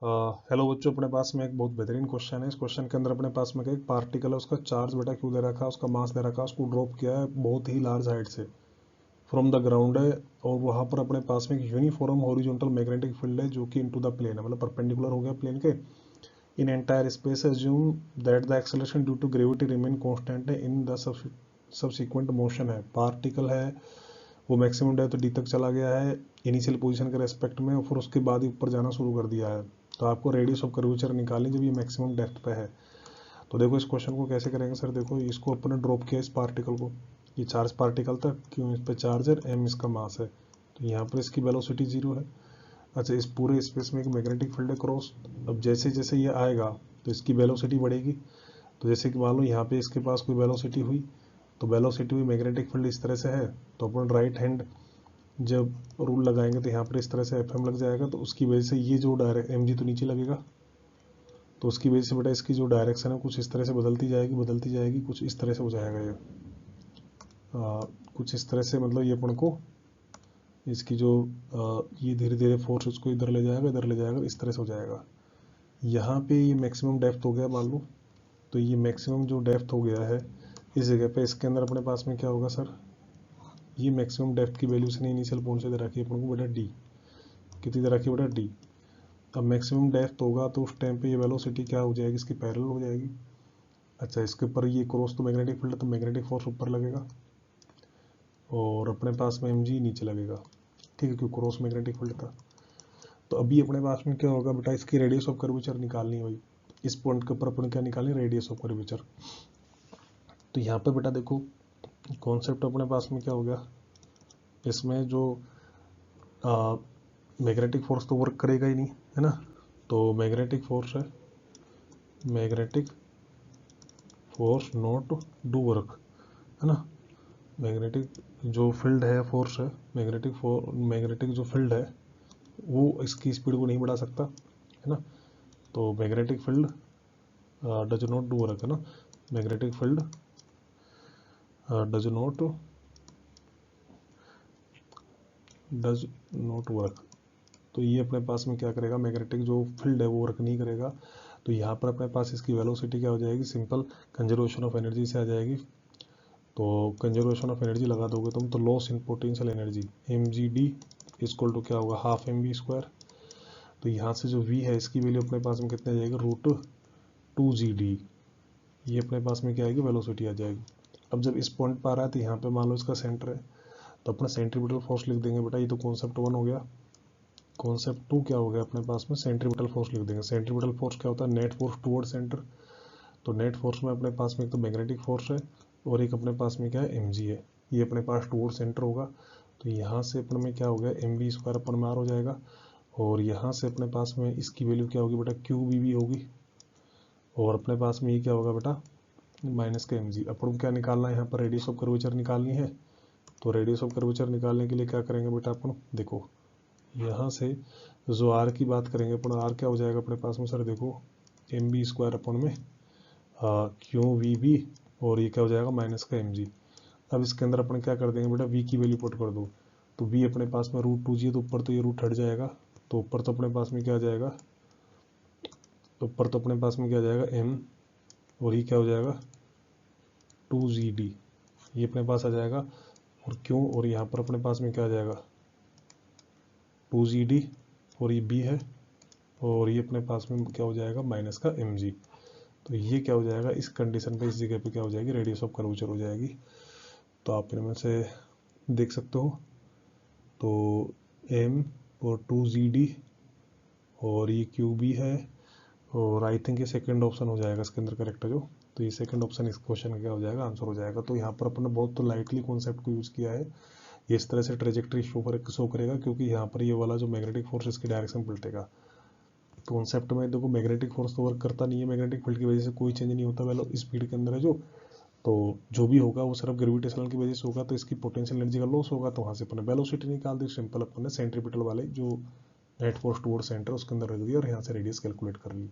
Hello बच्चों, अपने पास में एक बहुत बेहतरीन क्वेश्चन है। इस क्वेश्चन के अंदर अपने पास में एक पार्टिकल है, उसका चार्ज बेटा क्यों दे रखा है, उसका मास दे रखा है, उसको ड्रॉप किया है बहुत ही लार्ज हाइट से फ्रॉम द ग्राउंड है। और वहाँ पर अपने पास में एक यूनिफॉर्म हॉरिजॉन्टल मैग्नेटिक फील्ड है जो कि इनटू द प्लेन है, मतलब परपेंडिकुलर हो गया प्लेन के। In entire space assume that the acceleration due to gravity remain constant है इन द सबसिक्वेंट मोशन है। पार्टिकल है वो मैक्सिमम डेप्थ डी तक चला गया है इनिशियल पोजीशन के रेस्पेक्ट में, और फिर उसके बाद ही ऊपर जाना शुरू कर दिया है। तो आपको रेडियस ऑफ कर्वेचर निकालनी जब ये मैक्सिमम डेप्थ पे है। तो देखो इस क्वेश्चन को कैसे करेंगे सर। देखो इसको अपने ड्रॉप किया इस पार्टिकल को, ये चार्ज पार्टिकल था, क्यों, इस पे चार्ज है, एम इसका मास है, तो यहाँ पर इसकी वेलोसिटी 0 है। अच्छा, इस पूरे स्पेस में एक मैग्नेटिक फील्ड है क्रॉस। अब जैसे जैसे ये आएगा तो इसकी वेलोसिटी बढ़ेगी। तो जैसे कि मान लो यहाँ पे इसके पास कोई वेलोसिटी हुई, तो वेलोसिटी हुई, मैग्नेटिक फील्ड इस तरह से है, तो अपन राइट हैंड जब रूल लगाएंगे तो यहाँ पर इस तरह से एफ एम लग जाएगा। तो उसकी वजह से ये जो डायरेक्ट एम जी तो नीचे लगेगा, तो उसकी वजह से बेटा इसकी जो डायरेक्शन है कुछ इस तरह से बदलती जाएगी, कुछ इस तरह से हो जाएगा ये, कुछ इस तरह से, मतलब ये अपन को इसकी जो ये धीरे धीरे फोर्स उसको इधर ले जाएगा, इस तरह से हो जाएगा। यहाँ पे ये मैक्सिमम डेप्थ हो गया मान लो, तो ये मैक्सिमम जो डेप्थ हो गया है इस जगह पे, इसके अंदर अपने पास में क्या होगा सर, ये मैक्सिमम डेप्थ की वैल्यू से इनिशियल पॉइंट से दे रखी है अपन को बेटा डी, कितनी दे रखी है बेटा डी। अब मैक्सिमम डेप्थ होगा तो उस टाइम पे ये वेलोसिटी क्या हो जाएगी, इसकी पैरेलल हो जाएगी। अच्छा, इसके ऊपर ये क्रॉस तो मैग्नेटिक फील्ड, तो मैग्नेटिक फोर्स ऊपर लगेगा और अपने पास में एम जी नीचे लगेगा, ठीक है, क्योंकि क्रॉस मैग्नेटिक फील्ड था। तो अभी अपने पास में क्या होगा बेटा, इसकी रेडियस ऑफ कर्वेचर निकालनी है भाई। इस पॉइंट के ऊपर अपन क्या निकालनी, रेडियस ऑफ कर्वेचर। तो यहाँ पे बेटा देखो कॉन्सेप्ट अपने पास में क्या हो गया, इसमें जो मैग्नेटिक फोर्स तो वर्क करेगा ही नहीं, है ना। तो मैग्नेटिक फोर्स है, magnetic force not do work, है ना। मैग्नेटिक जो फील्ड है, फोर्स है, मैग्नेटिक जो फील्ड है वो इसकी स्पीड को नहीं बढ़ा सकता, है ना। तो magnetic field does not do work, है ना। Magnetic field does not work. तो ये अपने पास में क्या करेगा, मैग्नेटिक जो फील्ड है वो वर्क नहीं करेगा। तो यहाँ पर अपने पास इसकी वेलोसिटी क्या हो जाएगी, सिंपल कंजर्वेशन ऑफ एनर्जी से आ जाएगी। तो कंजर्वेशन ऑफ एनर्जी लगा दोगे तुम, तो loss in potential energy M G D equal to क्या होगा, हाफ एम वी स्क्वायर। तो यहाँ से जो वी है इसकी वैल्यू अपने पास में कितने आ जाएगी, √2 GD। ये अपने पास में क्या आएगी, वेलोसिटी आ जाएगी। अब जब इस पॉइंट पर आ रहा है तो यहाँ पे मान लो इसका सेंटर है, तो अपना सेंट्रीपिटल फोर्स लिख देंगे बेटा, ये तो कॉन्सेप्ट 1 हो गया। कॉन्सेप्ट 2 क्या हो गया अपने पास में, सेंट्रीपिटल फोर्स लिख देंगे। सेंट्रीपिटल फोर्स क्या होता है, नेट फोर्स टुवर्ड सेंटर। तो नेट फोर्स में अपने पास में एक तो मैग्नेटिक फोर्स है और एक अपने पास में क्या है, एम जी है। ये अपने पास टुवर्ड सेंटर होगा, तो यहाँ से अपने में क्या हो गया, एम वी स्क्वायर अपन में आर हो जाएगा। और यहाँ से अपने पास में इसकी वैल्यू क्या होगी बेटा, क्यू वी वी होगी। और अपने पास में ये क्या होगा बेटा, माइनस का एम जी। अपन को क्या निकालना है यहाँ पर, रेडियस ऑफ कर्वेचर निकालनी है। तो रेडियस ऑफ कर्वेचर निकालने के लिए क्या करेंगे बेटा अपन, देखो यहाँ से जो आर की बात करेंगे अपन, आर क्या हो जाएगा अपने पास में सर, देखो एम बी स्क्वायर अपन में क्यू वी बी, और ये क्या हो जाएगा, माइनस का एम जी। अब इसके अंदर अपन क्या कर देंगे बेटा, वी की वैल्यू पुट कर दो। तो वी अपने पास में √2 जी है, तो ऊपर तो ये रूट हट जाएगा, तो ऊपर तो अपने पास में क्या आ जाएगा, तो ऊपर तो अपने पास में क्या आ जाएगा एम, और ये क्या हो जाएगा 2 GD, ये अपने पास आ जाएगा। और क्यों, और यहाँ पर अपने पास में क्या आ जाएगा 2 GD, और ये बी है, और ये अपने पास में क्या हो जाएगा, माइनस का एम जी। तो ये क्या हो जाएगा, इस कंडीशन पे इस जगह पे क्या हो जाएगी, रेडियस ऑफ कर्वेचर हो जाएगी। तो आप इनमें से देख सकते हो, तो एम और 2 GD और ये क्यू बी है, और आई थिंक ये सेकंड ऑप्शन हो जाएगा इसके अंदर करेक्ट है जो। तो ये सेकंड ऑप्शन इस क्वेश्चन का क्या हो जाएगा, आंसर हो जाएगा। तो यहाँ पर अपन ने बहुत तो लाइटली कॉन्सेप्ट को यूज़ किया है। ये इस तरह से ट्रेजेक्ट्री शो करेगा, क्योंकि यहाँ पर ये वाला जो मैग्नेटिक फोर्स इसकी डायरेक्शन पलटेगा। कॉन्सेप्ट में देखो मैग्नेटिक फोर्स तो वर्क करता नहीं है, मैग्नेटिक फील्ड की वजह से कोई चेंज नहीं होता, वेलो स्पीड के अंदर है जो, तो जो भी होगा वो सिर्फ ग्रेविटेशनल की वजह से होगा, तो इसकी पोटेंशियल एनर्जी का लॉस होगा। तो वहाँ से अपन ने वेलोसिटी निकाल दी, सिंपल अपन ने सेंट्रीपिटल वाले जो नेट फोर्स टुवर्ड सेंटर उसके अंदर रख दिया, और यहाँ से रेडियस कैलकुलेट कर ली।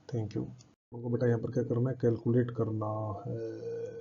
Thank you. आपको बेटा यहाँ पर क्या करना है, कैलकुलेट करना है।